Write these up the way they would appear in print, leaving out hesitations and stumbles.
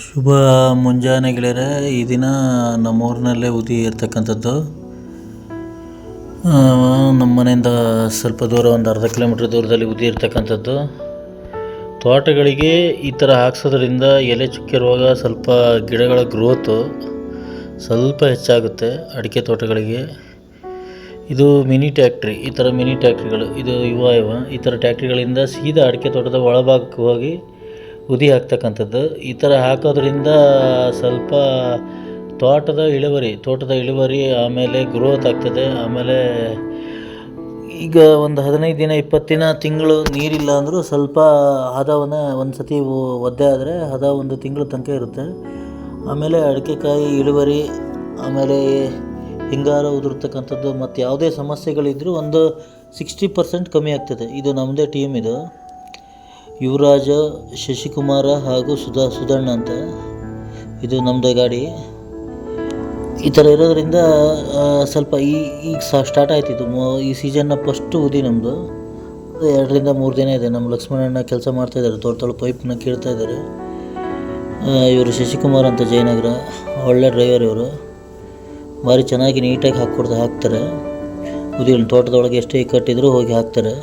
ಶುಭ ಮುಂಜಾನೆ ಗೆಳೆಯರೆ. ಈ ದಿನ ನಮ್ಮೂರಿನಲ್ಲೇ ಉದಿ ಇರ್ತಕ್ಕಂಥದ್ದು. ನಮ್ಮ ಮನೆಯಿಂದ ಸ್ವಲ್ಪ ದೂರ, ಒಂದು ಅರ್ಧ ಕಿಲೋಮೀಟ್ರ್ ದೂರದಲ್ಲಿ ಉದಿ ಇರ್ತಕ್ಕಂಥದ್ದು. ತೋಟಗಳಿಗೆ ಈ ಥರ ಹಾಕ್ಸೋದ್ರಿಂದ ಎಲೆ ಚುಕ್ಕೆ ರೋಗ, ಸ್ವಲ್ಪ ಗಿಡಗಳ ಗ್ರೋತು ಸ್ವಲ್ಪ ಹೆಚ್ಚಾಗುತ್ತೆ ಅಡಿಕೆ ತೋಟಗಳಿಗೆ. ಇದು ಮಿನಿ ಟ್ಯಾಕ್ಟ್ರಿ, ಈ ಥರ ಮಿನಿ ಟ್ಯಾಕ್ಟ್ರಿಗಳು, ಇದು ಈ ಥರ ಟ್ಯಾಕ್ಟ್ರಿಗಳಿಂದ ಸೀದಾ ಅಡಿಕೆ ತೋಟದ ಒಳಭಾಗಕ್ಕೆ ಹೋಗಿ ಉದಿ ಹಾಕ್ತಕ್ಕಂಥದ್ದು. ಈ ಥರ ಹಾಕೋದ್ರಿಂದ ಸ್ವಲ್ಪ ತೋಟದ ಇಳುವರಿ ಆಮೇಲೆ ಗ್ರೋತ್ ಆಗ್ತದೆ. ಆಮೇಲೆ ಈಗ ಒಂದು 15 ದಿನ 20 ದಿನ ತಿಂಗಳು ನೀರಿಲ್ಲ ಅಂದರೂ ಸ್ವಲ್ಪ ಹದವನ್ನು ಒಂದು ಸತಿ ಒದ್ದೆ ಆದರೆ ಹದ ಒಂದು ತಿಂಗಳು ತನಕ ಇರುತ್ತೆ. ಆಮೇಲೆ ಅಡಿಕೆಕಾಯಿ ಇಳುವರಿ, ಆಮೇಲೆ ಹಿಂಗಾರ ಉದುರ್ತಕ್ಕಂಥದ್ದು, ಮತ್ತು ಯಾವುದೇ ಸಮಸ್ಯೆಗಳಿದ್ದರೂ ಒಂದು 60% ಕಮ್ಮಿ ಆಗ್ತದೆ. ಇದು ನಮ್ಮದೇ ಟೀಮ್, ಇದು ಯುವರಾಜ, ಶಶಿಕುಮಾರ ಹಾಗೂ ಸುಧಣ್ಣ ಅಂತ, ಇದು ನಮ್ಮದೇ ಗಾಡಿ. ಈ ಥರ ಇರೋದ್ರಿಂದ ಸ್ವಲ್ಪ ಈಗ ಸ್ಟಾರ್ಟ್ ಆಯ್ತು. ಇದು ಈ ಸೀಸನ್ನ ಫಸ್ಟು ಉದಿ ನಮ್ಮದು. 2 ರಿಂದ 3 ದಿನ ಇದೆ. ನಮ್ಮ ಲಕ್ಷ್ಮಣಣ್ಣ ಕೆಲಸ ಮಾಡ್ತಾಯಿದ್ದಾರೆ, ತೋಟ ಪೈಪ್ನ ಕೀಳ್ತಾ ಇದ್ದಾರೆ. ಇವರು ಶಶಿಕುಮಾರ್ ಅಂತ, ಜಯನಗರ, ಒಳ್ಳೆ ಡ್ರೈವರ್ ಇವರು. ಭಾರಿ ಚೆನ್ನಾಗಿ ನೀಟಾಗಿ ಹಾಕ್ತಾರೆ ಉದಿಗಳನ್ನ. ತೋಟದೊಳಗೆ ಎಷ್ಟೇ ಕಟ್ಟಿದ್ರು ಹೋಗಿ ಹಾಕ್ತಾರೆ.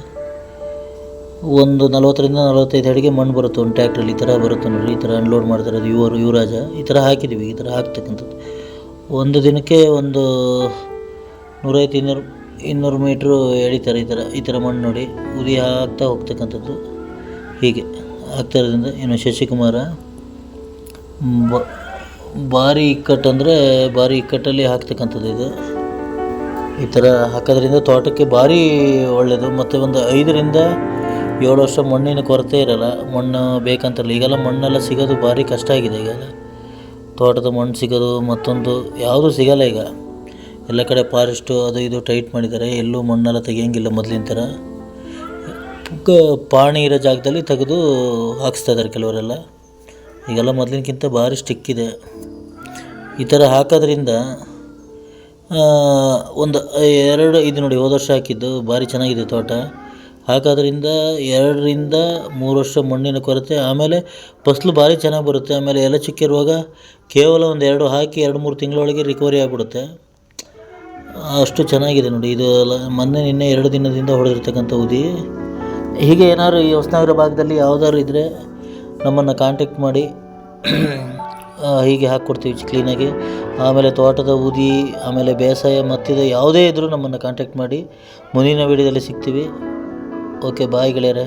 ಒಂದು 40 ರಿಂದ 45 ಅಡಿಗೆ ಮಣ್ಣು ಬರುತ್ತೆ ಒಂದು ಟ್ಯಾಕ್ಟ್ರಲ್ಲಿ. ಈ ಥರ ಬರುತ್ತೆ ನೋಡಿ, ಈ ಥರ ಅನ್ಲೋಡ್ ಮಾಡ್ತಾರೆ. ಅದು ಯುವರಾಜ. ಈ ಥರ ಹಾಕಿದ್ದೀವಿ, ಈ ಥರ ಹಾಕ್ತಕ್ಕಂಥದ್ದು. ಒಂದು ದಿನಕ್ಕೆ ಒಂದು 150-200 ಮೀಟ್ರು ಎಳಿತಾರೆ. ಈ ಥರ ಮಣ್ಣು ನೋಡಿ ಉದಿ ಹಾಕ್ತಾ ಹೋಗ್ತಕ್ಕಂಥದ್ದು. ಹೀಗೆ ಹಾಕ್ತಾ ಇರೋದ್ರಿಂದ ಏನು ಶಶಿಕುಮಾರ ಭಾರಿ ಇಕ್ಕಟ್ಟಲ್ಲಿ ಹಾಕ್ತಕ್ಕಂಥದ್ದು. ಇದು ಈ ಥರ ಹಾಕೋದ್ರಿಂದ ತೋಟಕ್ಕೆ ಭಾರಿ ಒಳ್ಳೆಯದು. ಮತ್ತು ಒಂದು 5 ರಿಂದ 7 ವರ್ಷ ಮಣ್ಣಿನ ಕೊರತೆ ಇರೋಲ್ಲ. ಮಣ್ಣು ಬೇಕಂತಲ್ಲ, ಈಗೆಲ್ಲ ಮಣ್ಣೆಲ್ಲ ಸಿಗೋದು ಭಾರಿ ಕಷ್ಟ ಆಗಿದೆ. ಈಗೆಲ್ಲ ತೋಟದ ಮಣ್ಣು ಸಿಗೋದು ಮತ್ತೊಂದು ಯಾವುದೂ ಸಿಗೋಲ್ಲ ಈಗ. ಎಲ್ಲ ಕಡೆ ಫಾರೆಸ್ಟು ಅದು ಇದು ಟೈಟ್ ಮಾಡಿದ್ದಾರೆ. ಎಲ್ಲೂ ಮಣ್ಣೆಲ್ಲ ತೆಗಿಯೋಂಗಿಲ್ಲ ಮೊದಲಿನ ಥರ. ಪಾಣಿ ಇರೋ ಜಾಗದಲ್ಲಿ ತೆಗೆದು ಹಾಕ್ಸ್ತಾ ಇದ್ದಾರೆ ಕೆಲವರೆಲ್ಲ. ಈಗೆಲ್ಲ ಮೊದಲಿನಕ್ಕಿಂತ ಭಾರಿ ಸ್ಟಿಕ್ ಇದೆ. ಈ ಥರ ಹಾಕೋದ್ರಿಂದ ಒಂದು ಇದು ನೋಡಿ, ಹೋದ ವರ್ಷ ಹಾಕಿದ್ದು ಭಾರಿ ಚೆನ್ನಾಗಿದೆ ತೋಟ. ಹಾಕೋದ್ರಿಂದ 2 ರಿಂದ 3 ವರ್ಷ ಮಣ್ಣಿನ ಕೊರತೆ, ಆಮೇಲೆ ಫಸಲು ಭಾರಿ ಚೆನ್ನಾಗಿ ಬರುತ್ತೆ. ಆಮೇಲೆ ಎಲೆ ಚುಕ್ಕೆ ರೋಗ ಕೇವಲ ಒಂದು 2 ಹಾಕಿ 2-3 ತಿಂಗಳೊಳಗೆ ರಿಕವರಿ ಆಗಿಬಿಡುತ್ತೆ. ಅಷ್ಟು ಚೆನ್ನಾಗಿದೆ ನೋಡಿ. ಇದು ನಿನ್ನೆ 2 ದಿನದಿಂದ ಹೊಡೆದಿರ್ತಕ್ಕಂಥ ಉದಿ. ಹೀಗೆ ಏನಾದ್ರು ಈ ಹೊಸನಗರ ಭಾಗದಲ್ಲಿ ಯಾವುದಾದ್ರು ಇದ್ದರೆ ನಮ್ಮನ್ನು ಕಾಂಟ್ಯಾಕ್ಟ್ ಮಾಡಿ, ಹೀಗೆ ಹಾಕ್ಕೊಡ್ತೀವಿ ಕ್ಲೀನಾಗಿ. ಆಮೇಲೆ ತೋಟದ ಉದಿ, ಆಮೇಲೆ ಬೇಸಾಯ ಮತ್ತಿದು ಯಾವುದೇ ಇದ್ದರೂ ನಮ್ಮನ್ನು ಕಾಂಟ್ಯಾಕ್ಟ್ ಮಾಡಿ. ಮುಂದಿನ ವೀಡಿಯೋದಲ್ಲಿ ಸಿಗ್ತೀವಿ. ಓಕೆ, ಬಾಯ್ ಗೆಳೆಯರೆ.